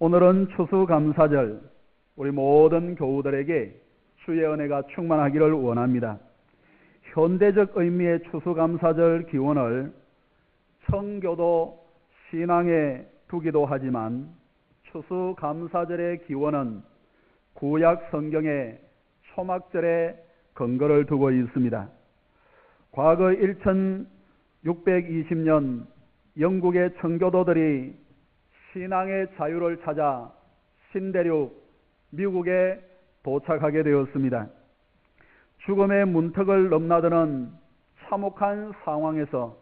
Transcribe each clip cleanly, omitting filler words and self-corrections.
오늘은 추수감사절, 우리 모든 교우들에게 주의 은혜가 충만하기를 원합니다. 현대적 의미의 추수감사절 기원을 청교도 신앙에 두기도 하지만 추수감사절의 기원은 구약 성경의 초막절에 근거를 두고 있습니다. 과거 1620년 영국의 청교도들이 신앙의 자유를 찾아 신대륙 미국에 도착하게 되었습니다. 죽음의 문턱을 넘나드는 참혹한 상황에서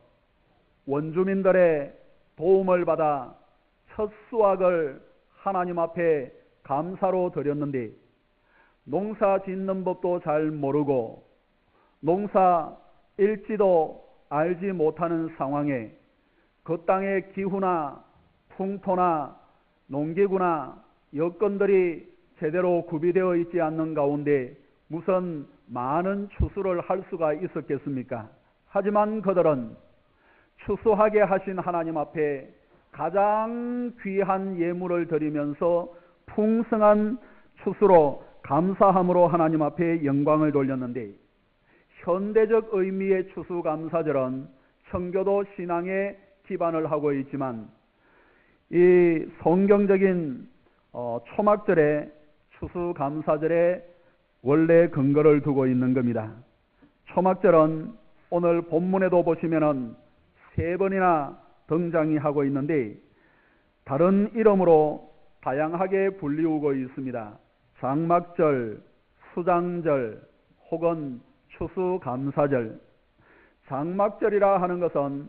원주민들의 도움을 받아 첫 수확을 하나님 앞에 감사로 드렸는데, 농사 짓는 법도 잘 모르고 농사 일지도 알지 못하는 상황에 그 땅의 기후나 풍토나 농기구나 여건들이 제대로 구비되어 있지 않는 가운데 무슨 많은 추수를 할 수가 있었겠습니까? 하지만 그들은 추수하게 하신 하나님 앞에 가장 귀한 예물을 드리면서 풍성한 추수로 감사함으로 하나님 앞에 영광을 돌렸는데, 현대적 의미의 추수감사절은 청교도 신앙에 기반을 하고 있지만 이 성경적인 초막절에 추수감사절에 원래 근거를 두고 있는 겁니다. 초막절은 오늘 본문에도 보시면은 3번이나 등장이 하고 있는데 다른 이름으로 다양하게 불리우고 있습니다. 장막절, 수장절 혹은 추수감사절. 장막절이라 하는 것은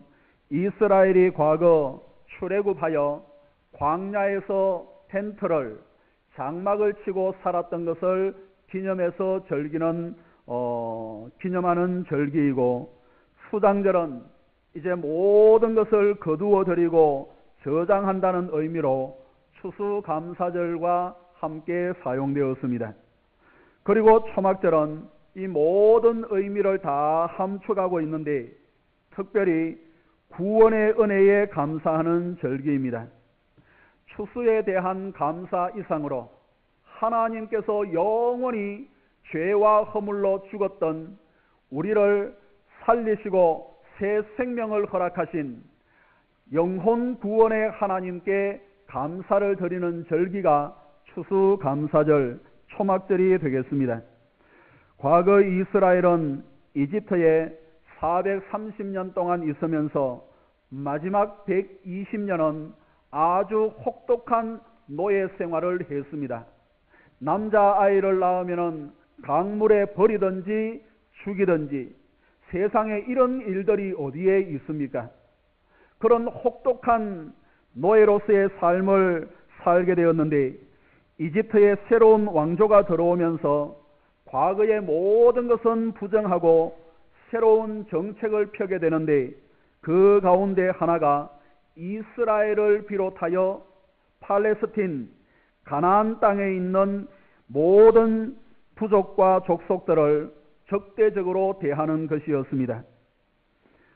이스라엘이 과거 출애굽하여 광야에서 텐트를 장막을 치고 살았던 것을 기념해서 기념하는 절기이고, 수장절은 이제 모든 것을 거두어 드리고 저장한다는 의미로 추수감사절과 함께 사용되었습니다. 그리고 초막절은 이 모든 의미를 다 함축하고 있는데 특별히 구원의 은혜에 감사하는 절기입니다. 추수에 대한 감사 이상으로 하나님께서 영원히 죄와 허물로 죽었던 우리를 살리시고 새 생명을 허락하신 영혼 구원의 하나님께 감사를 드리는 절기가 추수감사절, 초막절이 되겠습니다. 과거 이스라엘은 이집트에 430년 동안 있으면서 마지막 120년은 아주 혹독한 노예 생활을 했습니다. 남자아이를 낳으면 강물에 버리든지 죽이든지, 세상에 이런 일들이 어디에 있습니까? 그런 혹독한 노예로서의 삶을 살게 되었는데, 이집트에 새로운 왕조가 들어오면서 과거의 모든 것은 부정하고 새로운 정책을 펴게 되는데, 그 가운데 하나가 이스라엘을 비롯하여 팔레스틴, 가나안 땅에 있는 모든 부족과 족속들을 적대적으로 대하는 것이었습니다.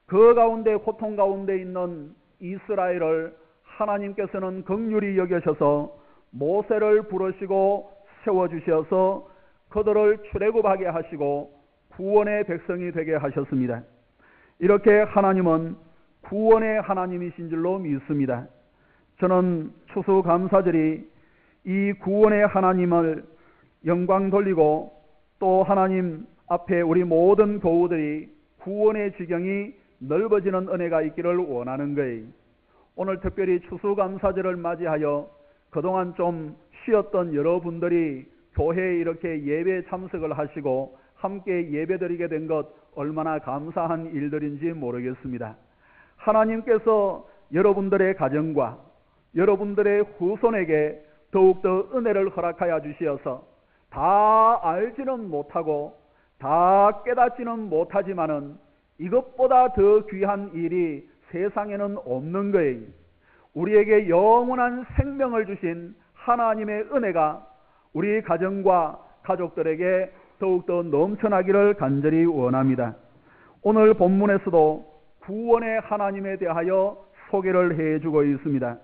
그 가운데 고통 가운데 있는 이스라엘을 하나님께서는 긍휼히 여겨셔서 모세를 부르시고 세워주셔서 그들을 출애굽하게 하시고 구원의 백성이 되게 하셨습니다. 이렇게 하나님은 구원의 하나님이신 줄로 믿습니다. 저는 추수감사절이 이 구원의 하나님을 영광 돌리고 또 하나님 앞에 우리 모든 교우들이 구원의 지경이 넓어지는 은혜가 있기를 원하는 거예요. 오늘 특별히 추수감사절을 맞이하여 그동안 좀 쉬었던 여러분들이 교회에 이렇게 예배 참석을 하시고 함께 예배드리게 된 것 얼마나 감사한 일들인지 모르겠습니다. 하나님께서 여러분들의 가정과 여러분들의 후손에게 더욱더 은혜를 허락하여 주시어서 다 알지는 못하고 다 깨닫지는 못하지만은 이것보다 더 귀한 일이 세상에는 없는 거예요. 우리에게 영원한 생명을 주신 하나님의 은혜가 우리 가정과 가족들에게 더욱더 넘쳐나기를 간절히 원합니다. 오늘 본문에서도 구원의 하나님에 대하여 소개를 해주고 있습니다.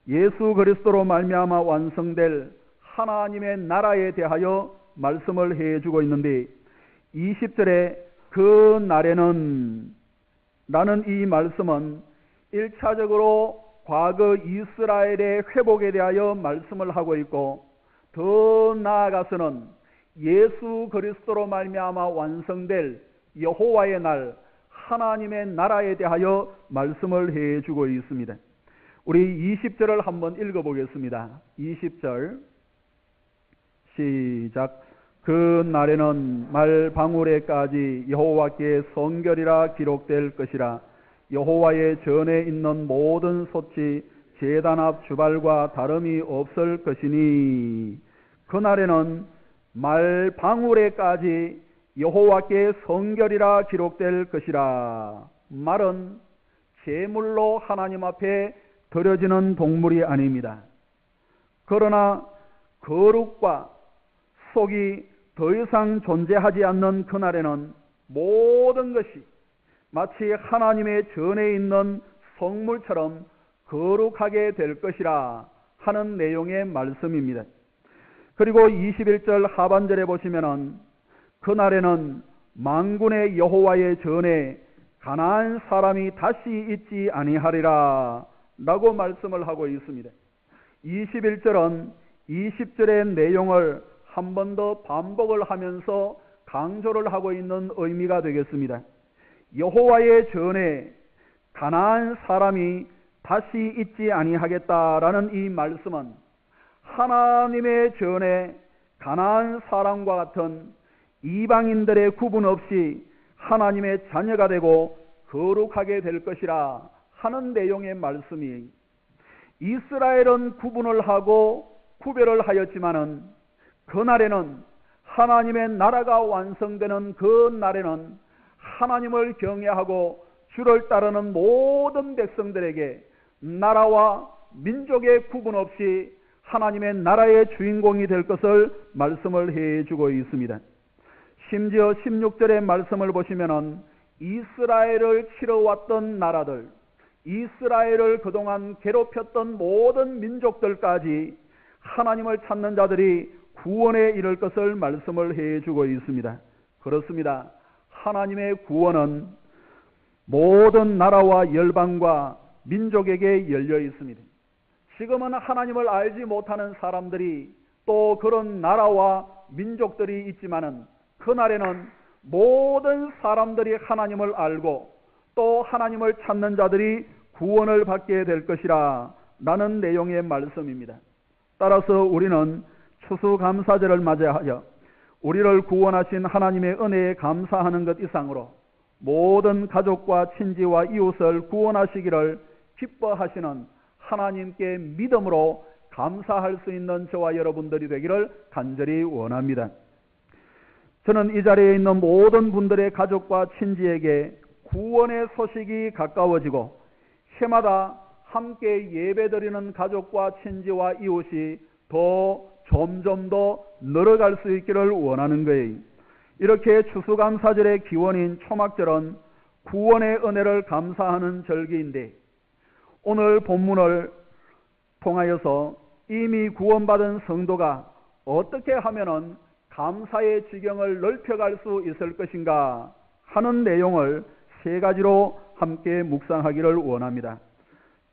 예수 그리스도로 말미암아 완성될 하나님의 나라에 대하여 말씀을 해주고 있는데 20절에 그 날에는 라는 이 말씀은 1차적으로 과거 이스라엘의 회복에 대하여 말씀을 하고 있고 더 나아가서는 예수 그리스도로 말미암아 완성될 여호와의 날 하나님의 나라에 대하여 말씀을 해주고 있습니다. 우리 20절을 한번 읽어보겠습니다. 20절 시작. 그 날에는 말 방울에까지 여호와께 성결이라 기록될 것이라. 여호와의 전에 있는 모든 솥이 제단 앞 주발과 다름이 없을 것이니 그날에는 말 방울에까지 여호와께 성결이라 기록될 것이라. 말은 제물로 하나님 앞에 드려지는 동물이 아닙니다. 그러나 거룩과 속이 더 이상 존재하지 않는 그날에는 모든 것이 마치 하나님의 전에 있는 성물처럼 거룩하게 될 것이라 하는 내용의 말씀입니다. 그리고 21절 하반절에 보시면은 그날에는 만군의 여호와의 전에 가나안 사람이 다시 있지 아니하리라 라고 말씀을 하고 있습니다. 21절은 20절의 내용을 한 번 더 반복을 하면서 강조를 하고 있는 의미가 되겠습니다. 여호와의 전에 가나안 사람이 다시 있지 아니하겠다라는 이 말씀은 하나님의 전에 가나안 사람과 같은 이방인들의 구분 없이 하나님의 자녀가 되고 거룩하게 될 것이라 하는 내용의 말씀이 이스라엘은 구분을 하고 구별을 하였지만은 그날에는 하나님의 나라가 완성되는 그 날에는 하나님을 경외하고 주를 따르는 모든 백성들에게 나라와 민족의 구분 없이 하나님의 나라의 주인공이 될 것을 말씀을 해주고 있습니다. 심지어 16절의 말씀을 보시면은 이스라엘을 치러왔던 나라들, 이스라엘을 그동안 괴롭혔던 모든 민족들까지 하나님을 찾는 자들이 구원에 이를 것을 말씀을 해주고 있습니다. 그렇습니다. 하나님의 구원은 모든 나라와 열방과 민족에게 열려 있습니다. 지금은 하나님을 알지 못하는 사람들이 또 그런 나라와 민족들이 있지만은 그날에는 모든 사람들이 하나님을 알고 또 하나님을 찾는 자들이 구원을 받게 될 것이라 라는 내용의 말씀입니다. 따라서 우리는 추수감사절을 맞이하여 우리를 구원하신 하나님의 은혜에 감사하는 것 이상으로 모든 가족과 친지와 이웃을 구원하시기를 기뻐하시는 하나님께 믿음으로 감사할 수 있는 저와 여러분들이 되기를 간절히 원합니다. 저는 이 자리에 있는 모든 분들의 가족과 친지에게 구원의 소식이 가까워지고 해마다 함께 예배드리는 가족과 친지와 이웃이 더 점점 더 늘어갈 수 있기를 원하는 거예요. 이렇게 추수감사절의 기원인 초막절은 구원의 은혜를 감사하는 절기인데 오늘 본문을 통하여서 이미 구원받은 성도가 어떻게 하면은 감사의 지경을 넓혀갈 수 있을 것인가 하는 내용을 세 가지로 함께 묵상하기를 원합니다.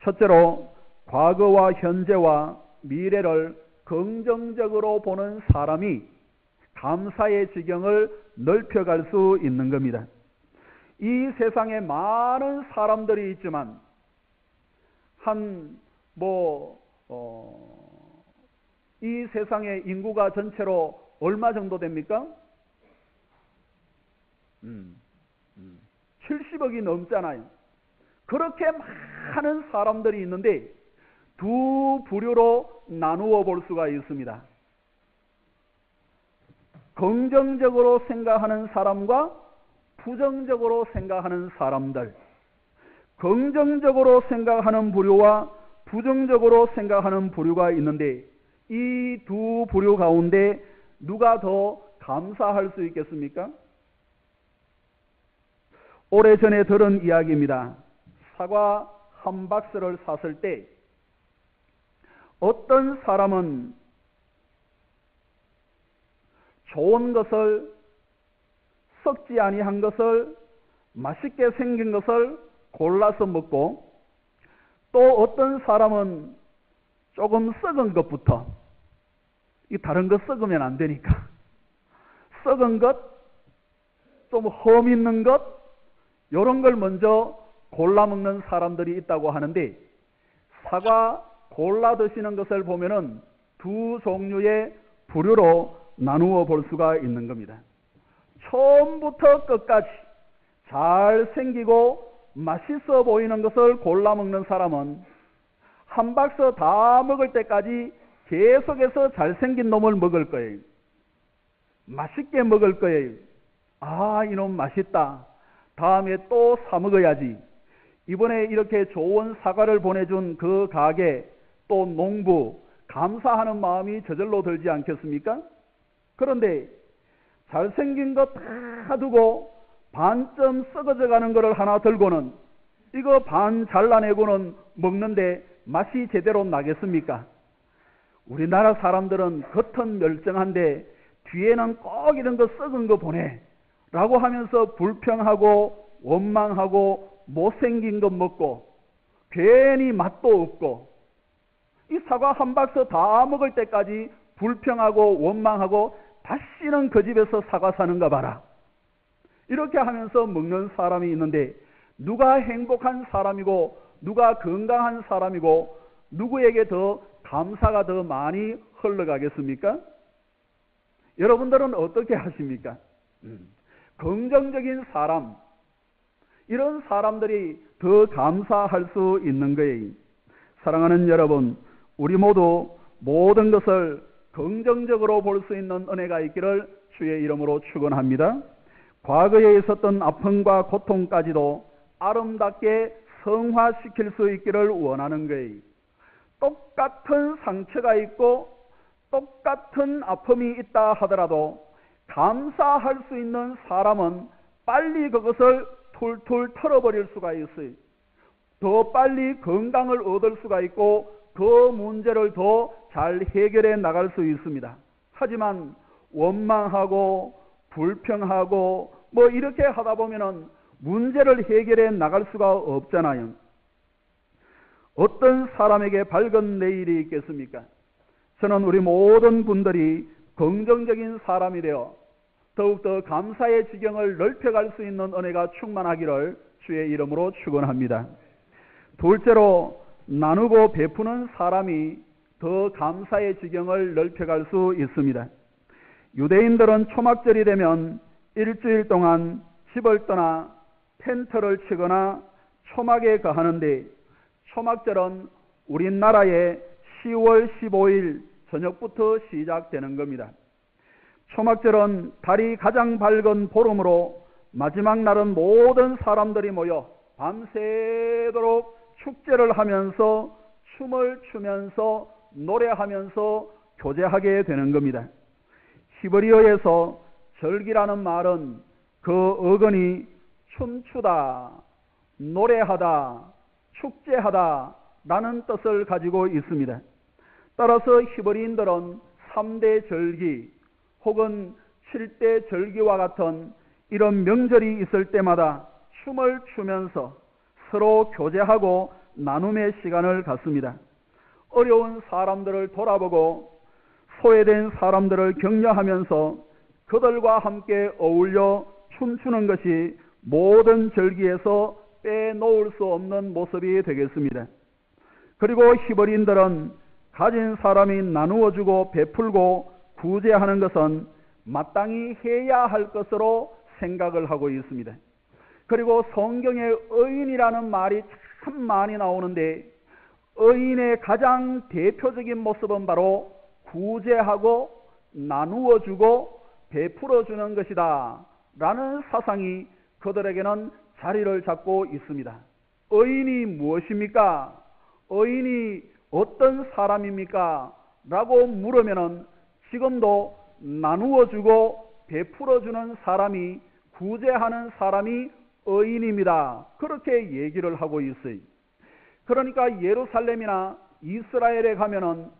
첫째로 과거와 현재와 미래를 긍정적으로 보는 사람이 감사의 지경을 넓혀갈 수 있는 겁니다. 이 세상에 많은 사람들이 있지만 이 세상의 인구가 전체로 얼마 정도 됩니까? 70억이 넘잖아요. 그렇게 많은 사람들이 있는데 두 부류로 나누어 볼 수가 있습니다. 긍정적으로 생각하는 사람과 부정적으로 생각하는 사람들. 긍정적으로 생각하는 부류와 부정적으로 생각하는 부류가 있는데 이 두 부류 가운데 누가 더 감사할 수 있겠습니까? 오래전에 들은 이야기입니다. 사과 한 박스를 샀을 때 어떤 사람은 좋은 것을, 썩지 아니한 것을, 맛있게 생긴 것을 골라서 먹고, 또 어떤 사람은 조금 썩은 것부터, 이 다른 거 썩으면 안 되니까 썩은 것, 좀 흠 있는 것, 이런 걸 먼저 골라 먹는 사람들이 있다고 하는데, 사과 골라 드시는 것을 보면은 두 종류의 부류로 나누어 볼 수가 있는 겁니다. 처음부터 끝까지 잘생기고 맛있어 보이는 것을 골라 먹는 사람은 한 박스 다 먹을 때까지 계속해서 잘생긴 놈을 먹을 거예요. 맛있게 먹을 거예요. 아, 이놈 맛있다. 다음에 또 사 먹어야지. 이번에 이렇게 좋은 사과를 보내준 그 가게, 또 농부, 감사하는 마음이 저절로 들지 않겠습니까? 그런데 잘생긴 거 다 두고 반쯤 썩어져 가는 거를 하나 들고는 이거 반 잘라내고는 먹는데 맛이 제대로 나겠습니까? 우리나라 사람들은 겉은 멀쩡한데 뒤에는 꼭 이런 거 썩은 거 보내 라고 하면서 불평하고 원망하고 못생긴 것 먹고 괜히 맛도 없고, 이 사과 한 박스 다 먹을 때까지 불평하고 원망하고 다시는 그 집에서 사과 사는가 봐라, 이렇게 하면서 먹는 사람이 있는데, 누가 행복한 사람이고 누가 건강한 사람이고 누구에게 더 감사가 더 많이 흘러가겠습니까? 여러분들은 어떻게 하십니까? 긍정적인 사람, 이런 사람들이 더 감사할 수 있는 거예요. 사랑하는 여러분, 우리 모두 모든 것을 긍정적으로 볼 수 있는 은혜가 있기를 주의 이름으로 축원합니다. 과거에 있었던 아픔과 고통까지도 아름답게 성화시킬 수 있기를 원하는 거예요. 똑같은 상처가 있고 똑같은 아픔이 있다 하더라도 감사할 수 있는 사람은 빨리 그것을 툴툴 털어버릴 수가 있어요. 더 빨리 건강을 얻을 수가 있고 그 문제를 더 잘 해결해 나갈 수 있습니다. 하지만 원망하고 불평하고 뭐 이렇게 하다 보면은 문제를 해결해 나갈 수가 없잖아요. 어떤 사람에게 밝은 내일이 있겠습니까? 저는 우리 모든 분들이 긍정적인 사람이 되어 더욱더 감사의 지경을 넓혀갈 수 있는 은혜가 충만하기를 주의 이름으로 축원합니다. 둘째로, 나누고 베푸는 사람이 더 감사의 지경을 넓혀갈 수 있습니다. 유대인들은 초막절이 되면 일주일 동안 집을 떠나 텐트를 치거나 초막에 거하는데, 초막절은 우리나라의 10월 15일 저녁부터 시작되는 겁니다. 초막절은 달이 가장 밝은 보름으로 마지막 날은 모든 사람들이 모여 밤새도록 축제를 하면서 춤을 추면서 노래하면서 교제하게 되는 겁니다. 히브리어에서 절기라는 말은 그 어근이 춤추다, 노래하다, 축제하다 라는 뜻을 가지고 있습니다. 따라서 히브리인들은 3대 절기 혹은 7대 절기와 같은 이런 명절이 있을 때마다 춤을 추면서 서로 교제하고 나눔의 시간을 갖습니다. 어려운 사람들을 돌아보고 소외된 사람들을 격려하면서 그들과 함께 어울려 춤추는 것이 모든 절기에서 빼놓을 수 없는 모습이 되겠습니다. 그리고 히브리인들은 가진 사람이 나누어주고 베풀고 구제하는 것은 마땅히 해야 할 것으로 생각을 하고 있습니다. 그리고 성경에 의인이라는 말이 참 많이 나오는데, 의인의 가장 대표적인 모습은 바로 구제하고 나누어주고 베풀어주는 것이다 라는 사상이 그들에게는 자리를 잡고 있습니다. 의인이 무엇입니까? 의인이 어떤 사람입니까? 라고 물으면은 지금도 나누어주고 베풀어주는 사람이, 구제하는 사람이 의인입니다. 그렇게 얘기를 하고 있어요. 그러니까 예루살렘이나 이스라엘에 가면은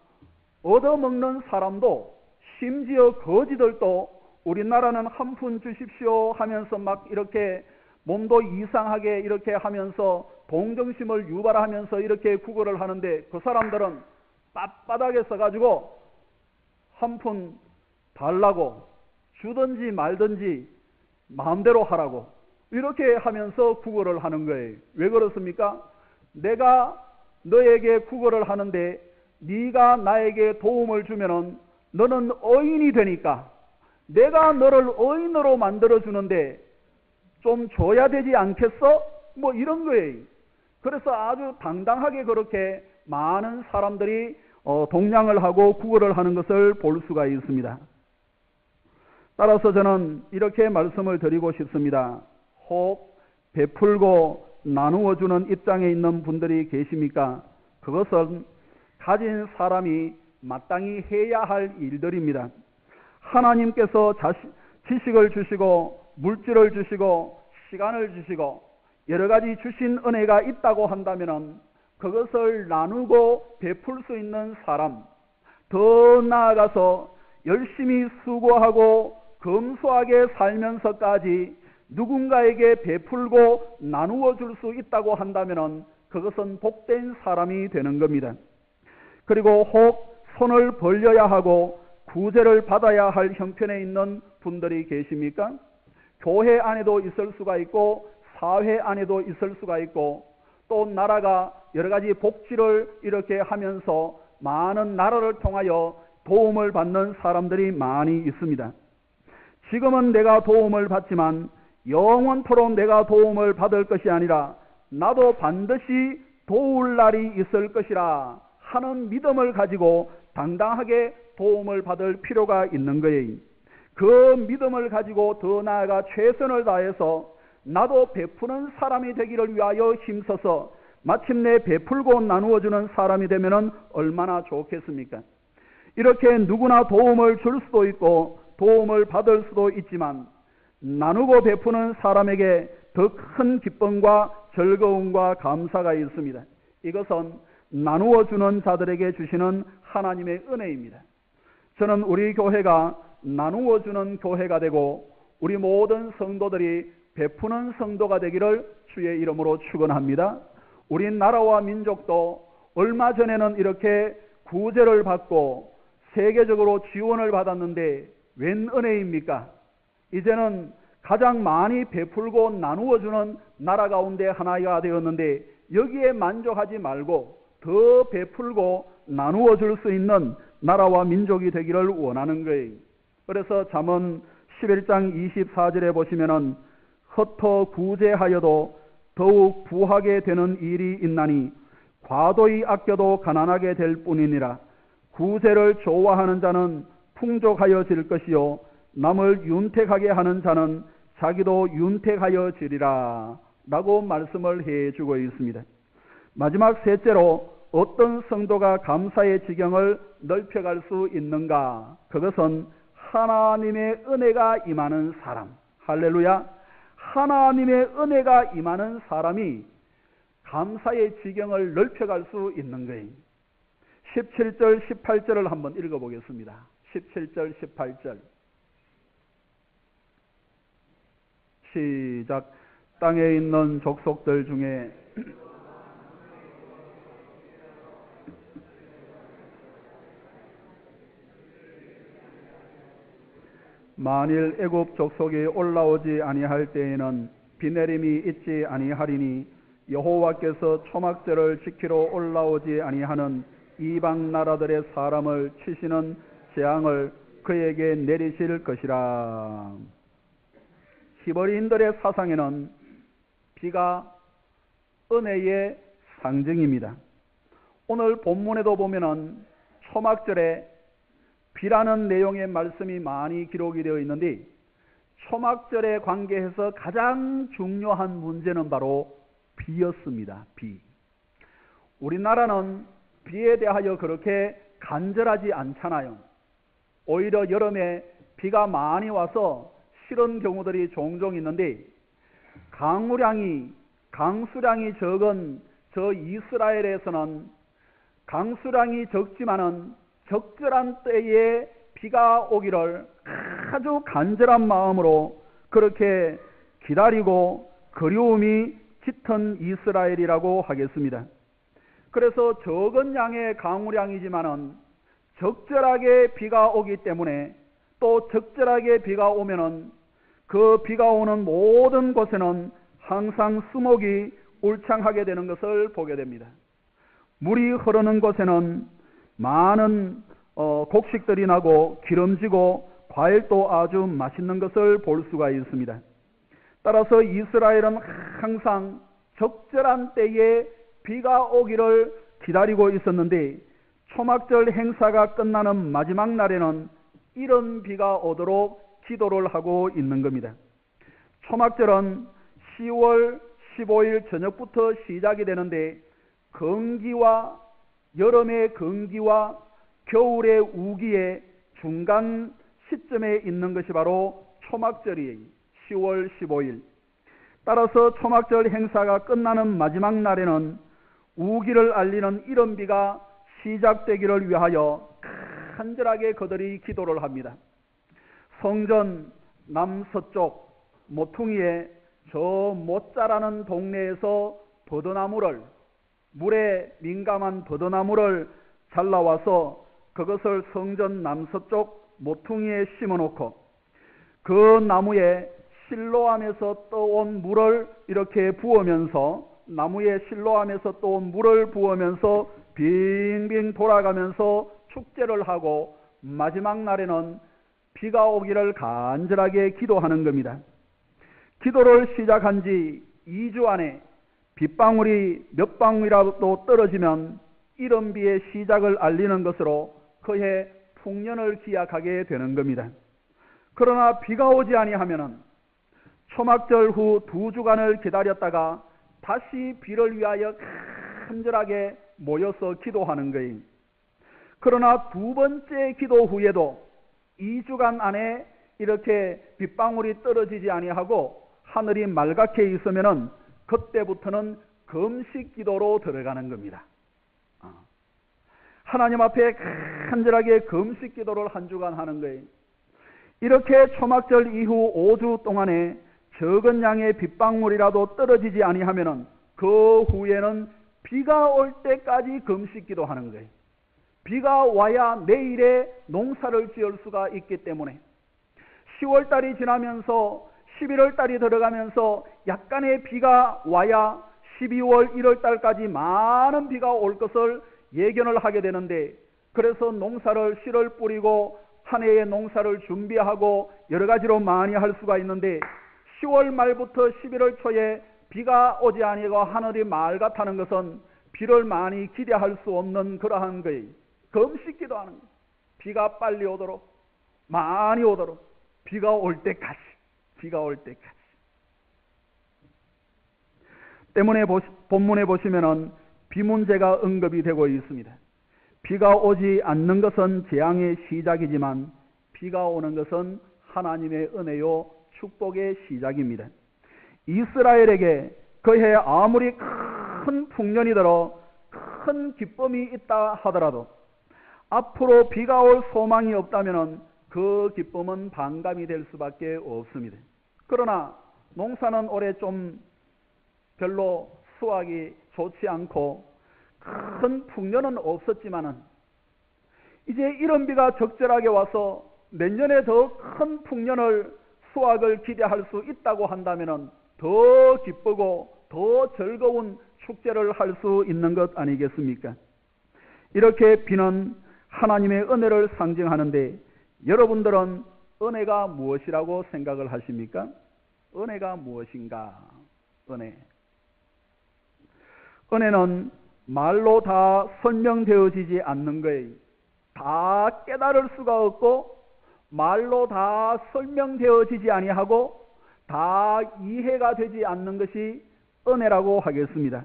얻어먹는 사람도 심지어 거지들도 우리나라는 한 푼 주십시오 하면서 막 이렇게 몸도 이상하게 이렇게 하면서 동정심을 유발하면서 이렇게 구걸을 하는데, 그 사람들은 빳빳하게 써가지고 한 푼 달라고 주든지 말든지 마음대로 하라고 이렇게 하면서 구걸을 하는 거예요. 왜 그렇습니까? 내가 너에게 구걸을 하는데 네가 나에게 도움을 주면은 너는 의인이 되니까 내가 너를 의인으로 만들어주는데 좀 줘야 되지 않겠어? 뭐 이런 거예요. 그래서 아주 당당하게 그렇게 많은 사람들이 동냥을 하고 구걸을 하는 것을 볼 수가 있습니다. 따라서 저는 이렇게 말씀을 드리고 싶습니다. 혹 베풀고 나누어주는 입장에 있는 분들이 계십니까? 그것은 가진 사람이 마땅히 해야 할 일들입니다. 하나님께서 지식을 주시고 물질을 주시고 시간을 주시고 여러 가지 주신 은혜가 있다고 한다면 그것을 나누고 베풀 수 있는 사람, 더 나아가서 열심히 수고하고 검소하게 살면서까지 누군가에게 베풀고 나누어 줄 수 있다고 한다면 그것은 복된 사람이 되는 겁니다. 그리고 혹 손을 벌려야 하고 구제를 받아야 할 형편에 있는 분들이 계십니까? 교회 안에도 있을 수가 있고 사회 안에도 있을 수가 있고 또 나라가 여러 가지 복지를 이렇게 하면서 많은 나라를 통하여 도움을 받는 사람들이 많이 있습니다. 지금은 내가 도움을 받지만 영원토록 내가 도움을 받을 것이 아니라 나도 반드시 도울 날이 있을 것이라 하는 믿음을 가지고 당당하게 도움을 받을 필요가 있는 거예요. 그 믿음을 가지고 더 나아가 최선을 다해서 나도 베푸는 사람이 되기를 위하여 힘써서 마침내 베풀고 나누어주는 사람이 되면 얼마나 좋겠습니까? 이렇게 누구나 도움을 줄 수도 있고 도움을 받을 수도 있지만 나누고 베푸는 사람에게 더 큰 기쁨과 즐거움과 감사가 있습니다. 이것은 나누어 주는 자들에게 주시는 하나님의 은혜입니다. 저는 우리 교회가 나누어 주는 교회가 되고 우리 모든 성도들이 베푸는 성도가 되기를 주의 이름으로 축원합니다. 우리 나라와 민족도 얼마 전에는 이렇게 구제를 받고 세계적으로 지원을 받았는데 웬 은혜입니까? 이제는 가장 많이 베풀고 나누어 주는 나라 가운데 하나가 되었는데 여기에 만족하지 말고 더 베풀고 나누어 줄 수 있는 나라와 민족이 되기를 원하는 거예요. 그래서 잠언 11장 24절에 보시면은 흩어 구제하여도 더욱 부하게 되는 일이 있나니 과도히 아껴도 가난하게 될 뿐이니라. 구제를 좋아하는 자는 풍족하여질 것이요 남을 윤택하게 하는 자는 자기도 윤택하여지리라 라고 말씀을 해주고 있습니다. 마지막 셋째로 어떤 성도가 감사의 지경을 넓혀갈 수 있는가? 그것은 하나님의 은혜가 임하는 사람. 할렐루야. 하나님의 은혜가 임하는 사람이 감사의 지경을 넓혀갈 수 있는 거예요. 17절 18절을 한번 읽어보겠습니다. 17절 18절 시작. 땅에 있는 족속들 중에 만일 애굽 족속이 올라오지 아니할 때에는 비 내림이 있지 아니하리니 여호와께서 초막절을 지키러 올라오지 아니하는 이방 나라들의 사람을 치시는 재앙을 그에게 내리실 것이라. 히브리인들의 사상에는 비가 은혜의 상징입니다. 오늘 본문에도 보면은 초막절에 비라는 내용의 말씀이 많이 기록이 되어 있는데 초막절에 관계해서 가장 중요한 문제는 바로 비였습니다. 비. 우리나라는 비에 대하여 그렇게 간절하지 않잖아요. 오히려 여름에 비가 많이 와서 싫은 경우들이 종종 있는데 강수량이 적은 저 이스라엘에서는 강수량이 적지만은 적절한 때에 비가 오기를 아주 간절한 마음으로 그렇게 기다리고 그리움이 짙은 이스라엘이라고 하겠습니다. 그래서 적은 양의 강우량이지만은 적절하게 비가 오기 때문에, 또 적절하게 비가 오면은 그 비가 오는 모든 곳에는 항상 수목이 울창하게 되는 것을 보게 됩니다. 물이 흐르는 곳에는 많은 곡식들이 나고 기름지고 과일도 아주 맛있는 것을 볼 수가 있습니다. 따라서 이스라엘은 항상 적절한 때에 비가 오기를 기다리고 있었는데, 초막절 행사가 끝나는 마지막 날에는 이런 비가 오도록 기도를 하고 있는 겁니다. 초막절은 10월 15일 저녁부터 시작이 되는데, 건기와 여름의 건기와 겨울의 우기의 중간 시점에 있는 것이 바로 초막절이에요. 10월 15일. 따라서 초막절 행사가 끝나는 마지막 날에는 우기를 알리는 이런 비가 시작되기를 위하여 간절하게 그들이 기도를 합니다. 성전 남서쪽 모퉁이에 저 못자라는 동네에서 버드나무를, 물에 민감한 버드나무를 잘라와서 그것을 성전 남서쪽 모퉁이에 심어놓고 그 나무에 실로암에서 떠온 물을 이렇게 부으면서, 나무에 실로암에서 떠온 물을 부으면서 빙빙 돌아가면서 축제를 하고 마지막 날에는 비가 오기를 간절하게 기도하는 겁니다. 기도를 시작한 지 2주 안에 빗방울이 몇 방울이라도 떨어지면 이런 비의 시작을 알리는 것으로 그해 풍년을 기약하게 되는 겁니다. 그러나 비가 오지 아니하면은 초막절 후 2주간을 기다렸다가 다시 비를 위하여 간절하게 모여서 기도하는 거예요. 그러나 두 번째 기도 후에도 2주간 안에 이렇게 빗방울이 떨어지지 아니하고 하늘이 맑게 있으면은 그때부터는 금식 기도로 들어가는 겁니다. 하나님 앞에 간절하게 금식 기도를 한 주간 하는 거예요. 이렇게 초막절 이후 5주 동안에 적은 양의 빗방울이라도 떨어지지 아니하면은 그 후에는 비가 올 때까지 금식 기도하는 거예요. 비가 와야 내일에 농사를 지을 수가 있기 때문에 10월달이 지나면서 11월달이 들어가면서 약간의 비가 와야 12월 1월달까지 많은 비가 올 것을 예견을 하게 되는데, 그래서 농사를 씨를 뿌리고 한 해의 농사를 준비하고 여러 가지로 많이 할 수가 있는데, 10월 말부터 11월 초에 비가 오지 아니고 하늘이 맑았다는 것은 비를 많이 기대할 수 없는 그러한 거예요. 금식 기도하는 거예요. 비가 빨리 오도록, 많이 오도록, 비가 올 때까지, 비가 올 때까지. 때문에 본문에 보시면은 비 문제가 언급이 되고 있습니다. 비가 오지 않는 것은 재앙의 시작이지만 비가 오는 것은 하나님의 은혜요 축복의 시작입니다. 이스라엘에게 그해 아무리 큰 풍년이 들어 큰 기쁨이 있다 하더라도 앞으로 비가 올 소망이 없다면 그 기쁨은 반감이 될 수밖에 없습니다. 그러나 농사는 올해 좀 별로 수확이 좋지 않고 큰 풍년은 없었지만은 이제 이런 비가 적절하게 와서 내년에 더 큰 풍년을 수확을 기대할 수 있다고 한다면은 더 기쁘고 더 즐거운 축제를 할 수 있는 것 아니겠습니까? 이렇게 비는 하나님의 은혜를 상징하는데 여러분들은 은혜가 무엇이라고 생각을 하십니까? 은혜가 무엇인가? 은혜는 말로 다 설명되어지지 않는 거예요. 다 깨달을 수가 없고 말로 다 설명되어지지 아니하고 다 이해가 되지 않는 것이 은혜라고 하겠습니다.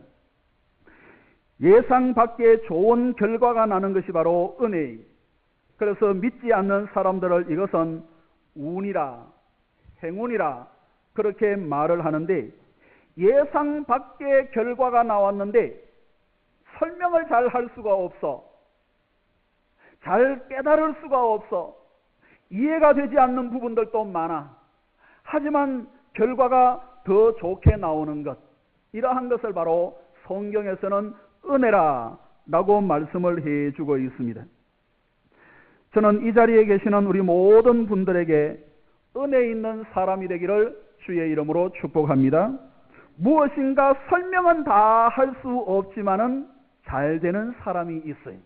예상 밖의 좋은 결과가 나는 것이 바로 은혜예요. 그래서 믿지 않는 사람들을 이것은 운이라, 행운이라 그렇게 말을 하는데, 예상 밖의 결과가 나왔는데 설명을 잘 할 수가 없어. 잘 깨달을 수가 없어. 이해가 되지 않는 부분들도 많아. 하지만 결과가 더 좋게 나오는 것, 이러한 것을 바로 성경에서는 은혜라 라고 말씀을 해주고 있습니다. 저는 이 자리에 계시는 우리 모든 분들에게 은혜 있는 사람이 되기를 주의 이름으로 축복합니다. 무엇인가 설명은 다 할 수 없지만은 잘 되는 사람이 있어요.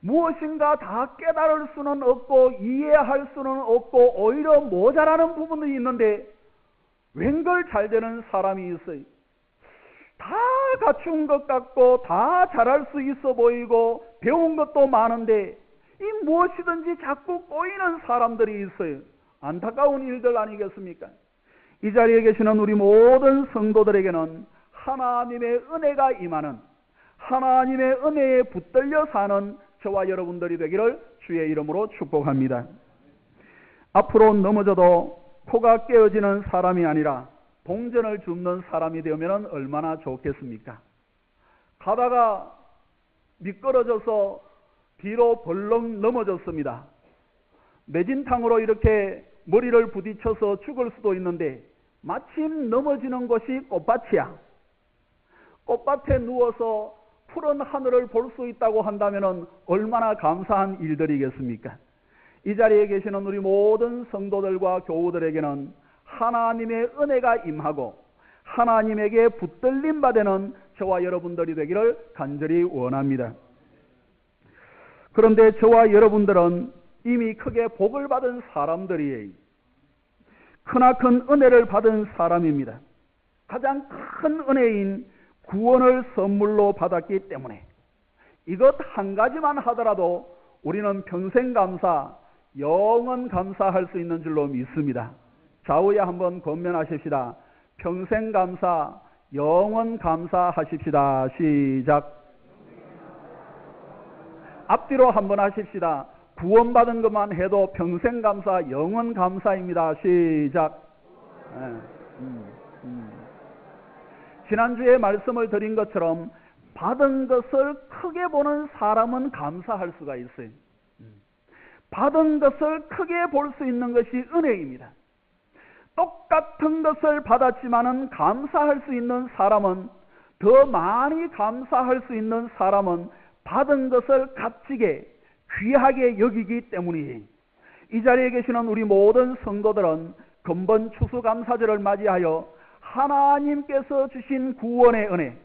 무엇인가 다 깨달을 수는 없고 이해할 수는 없고 오히려 모자라는 부분이 있는데 웬걸 잘 되는 사람이 있어요. 다 갖춘 것 같고 다 잘할 수 있어 보이고 배운 것도 많은데 이 무엇이든지 자꾸 꼬이는 사람들이 있어요. 안타까운 일들 아니겠습니까? 이 자리에 계시는 우리 모든 성도들에게는 하나님의 은혜가 임하는, 하나님의 은혜에 붙들려 사는 저와 여러분들이 되기를 주의 이름으로 축복합니다. 앞으로 넘어져도 코가 깨어지는 사람이 아니라 동전을 줍는 사람이 되면 얼마나 좋겠습니까? 가다가 미끄러져서 뒤로 벌렁 넘어졌습니다. 매진탕으로 이렇게 머리를 부딪혀서 죽을 수도 있는데 마침 넘어지는 곳이 꽃밭이야. 꽃밭에 누워서 푸른 하늘을 볼 수 있다고 한다면 얼마나 감사한 일들이겠습니까? 이 자리에 계시는 우리 모든 성도들과 교우들에게는 하나님의 은혜가 임하고 하나님에게 붙들림 받는 저와 여러분들이 되기를 간절히 원합니다. 그런데 저와 여러분들은 이미 크게 복을 받은 사람들이에요. 크나큰 은혜를 받은 사람입니다. 가장 큰 은혜인 구원을 선물로 받았기 때문에 이것 한 가지만 하더라도 우리는 평생 감사, 영원 감사할 수 있는 줄로 믿습니다. 좌우에 한번 권면하십시다. 평생 감사, 영원 감사하십시다. 시작. 앞뒤로 한번 하십시다. 구원받은 것만 해도 평생 감사, 영원 감사입니다. 시작. 지난주에 말씀을 드린 것처럼 받은 것을 크게 보는 사람은 감사할 수가 있어요. 받은 것을 크게 볼 수 있는 것이 은혜입니다. 똑같은 것을 받았지만은 감사할 수 있는 사람은, 더 많이 감사할 수 있는 사람은 받은 것을 값지게 귀하게 여기기 때문이에요. 이 자리에 계시는 우리 모든 성도들은 금번 추수감사절을 맞이하여 하나님께서 주신 구원의 은혜,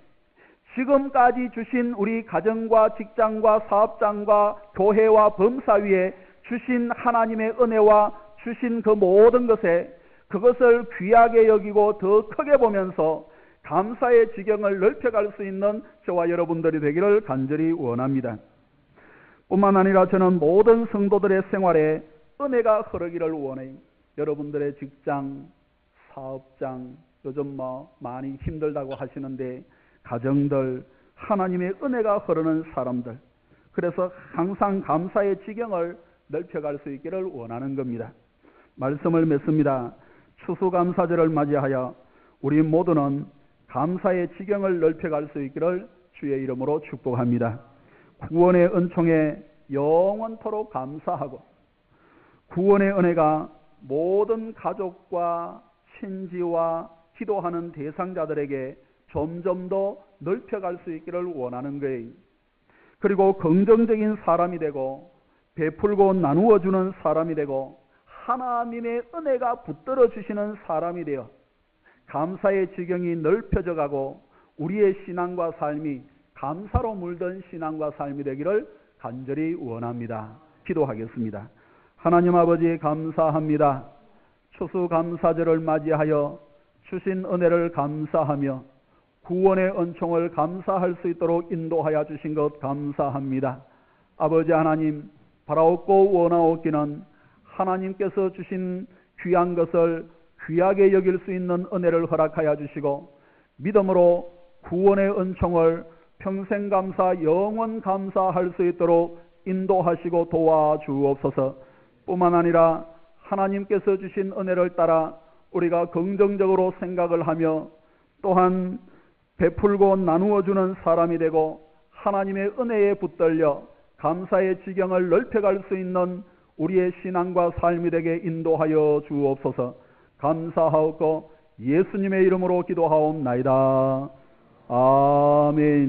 지금까지 주신 우리 가정과 직장과 사업장과 교회와 범사위에 주신 하나님의 은혜와 주신 그 모든 것에 그것을 귀하게 여기고 더 크게 보면서 감사의 지경을 넓혀갈 수 있는 저와 여러분들이 되기를 간절히 원합니다. 뿐만 아니라 저는 모든 성도들의 생활에 은혜가 흐르기를 원해요. 여러분들의 직장, 사업장, 요즘 많이 힘들다고 하시는데 가정들, 하나님의 은혜가 흐르는 사람들, 그래서 항상 감사의 지경을 넓혀갈 수 있기를 원하는 겁니다. 말씀을 맺습니다. 추수감사절을 맞이하여 우리 모두는 감사의 지경을 넓혀갈 수 있기를 주의 이름으로 축복합니다. 구원의 은총에 영원토록 감사하고 구원의 은혜가 모든 가족과 친지와 기도하는 대상자들에게 점점 더 넓혀갈 수 있기를 원하는 거예요. 그리고 긍정적인 사람이 되고 베풀고 나누어주는 사람이 되고 하나님의 은혜가 붙들어 주시는 사람이 되어 감사의 지경이 넓혀져 가고 우리의 신앙과 삶이 감사로 물든 신앙과 삶이 되기를 간절히 원합니다. 기도하겠습니다. 하나님 아버지 감사합니다. 추수감사절을 맞이하여 주신 은혜를 감사하며 구원의 은총을 감사할 수 있도록 인도하여 주신 것 감사합니다. 아버지 하나님, 바라옵고 원하옵기는 하나님께서 주신 귀한 것을 귀하게 여길 수 있는 은혜를 허락하여 주시고 믿음으로 구원의 은총을 평생 감사, 영원 감사할 수 있도록 인도하시고 도와주옵소서. 뿐만 아니라 하나님께서 주신 은혜를 따라 우리가 긍정적으로 생각을 하며 또한 베풀고 나누어 주는 사람이 되고 하나님의 은혜에 붙들려 감사의 지경을 넓혀갈 수 있는 우리의 신앙과 삶이 되게 인도하여 주옵소서. 감사하옵고 예수님의 이름으로 기도하옵나이다. 아멘.